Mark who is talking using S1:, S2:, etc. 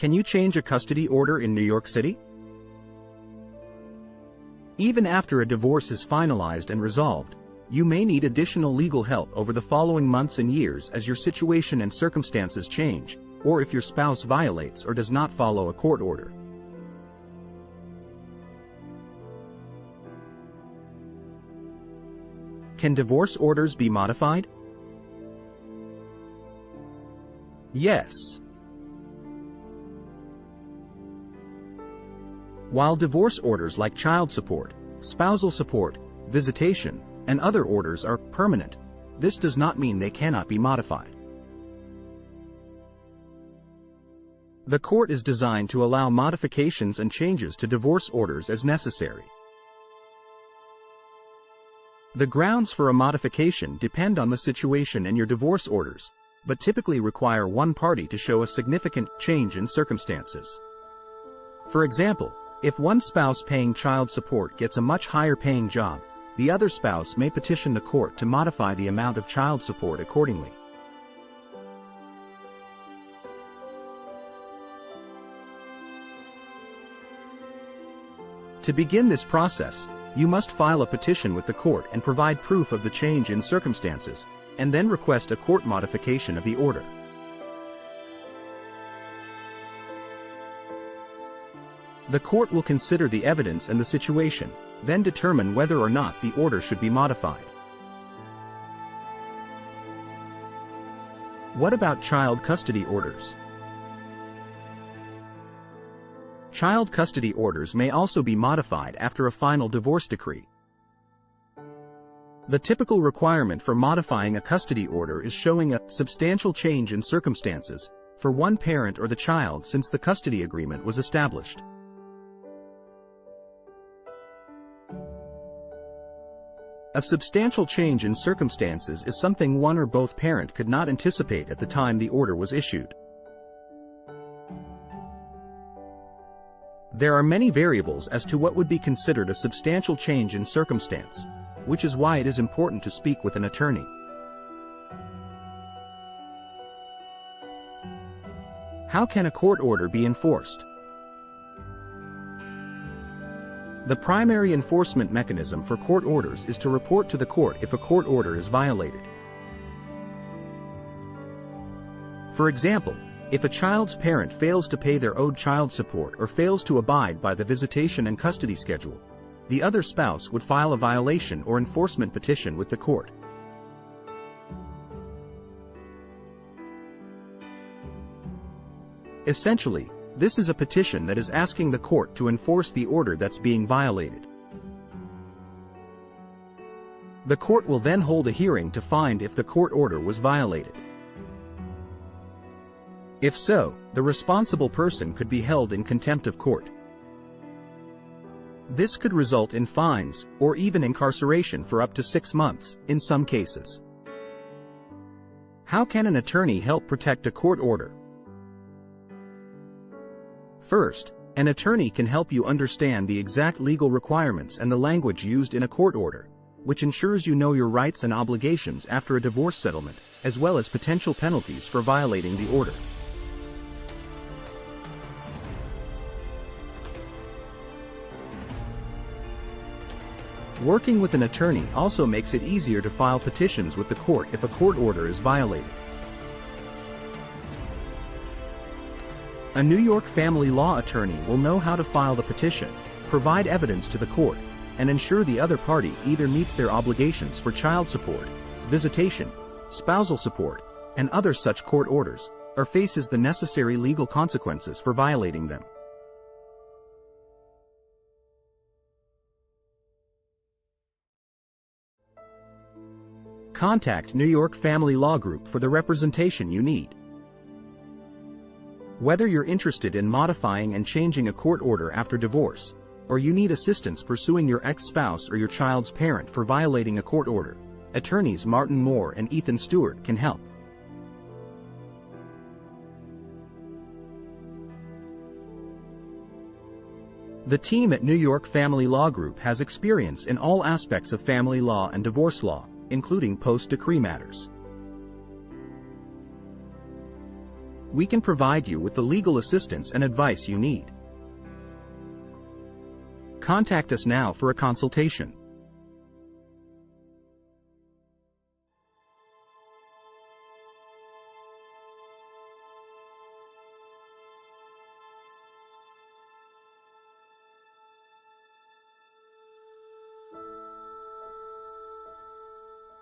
S1: Can you change a custody order in New York City? Even after a divorce is finalized and resolved, you may need additional legal help over the following months and years as your situation and circumstances change, or if your spouse violates or does not follow a court order. Can divorce orders be modified? Yes. While divorce orders like child support, spousal support, visitation, and other orders are permanent, this does not mean they cannot be modified. The court is designed to allow modifications and changes to divorce orders as necessary. The grounds for a modification depend on the situation and your divorce orders, but typically require one party to show a significant change in circumstances. For example, if one spouse paying child support gets a much higher paying job, the other spouse may petition the court to modify the amount of child support accordingly. To begin this process, you must file a petition with the court and provide proof of the change in circumstances, and then request a court modification of the order. The court will consider the evidence and the situation, then determine whether or not the order should be modified. What about child custody orders? Child custody orders may also be modified after a final divorce decree. The typical requirement for modifying a custody order is showing a substantial change in circumstances for one parent or the child since the custody agreement was established. A substantial change in circumstances is something one or both parent could not anticipate at the time the order was issued. There are many variables as to what would be considered a substantial change in circumstance, which is why it is important to speak with an attorney. How can a court order be enforced? The primary enforcement mechanism for court orders is to report to the court if a court order is violated. For example, if a child's parent fails to pay their owed child support or fails to abide by the visitation and custody schedule, the other spouse would file a violation or enforcement petition with the court. Essentially, this is a petition that is asking the court to enforce the order that's being violated. The court will then hold a hearing to find if the court order was violated. If so, the responsible person could be held in contempt of court. This could result in fines, or even incarceration for up to 6 months, in some cases. How can an attorney help protect a court order? First, an attorney can help you understand the exact legal requirements and the language used in a court order, which ensures you know your rights and obligations after a divorce settlement, as well as potential penalties for violating the order. Working with an attorney also makes it easier to file petitions with the court if a court order is violated. A New York family law attorney will know how to file the petition, provide evidence to the court, and ensure the other party either meets their obligations for child support, visitation, spousal support, and other such court orders, or faces the necessary legal consequences for violating them. Contact New York Family Law Group for the representation you need. Whether you're interested in modifying and changing a court order after divorce, or you need assistance pursuing your ex-spouse or your child's parent for violating a court order, attorneys Martin Mohr and Ethan Steward can help. The team at New York Family Law Group has experience in all aspects of family law and divorce law, including post-decree matters. we can provide you with the legal assistance and advice you need. Contact us now for a consultation.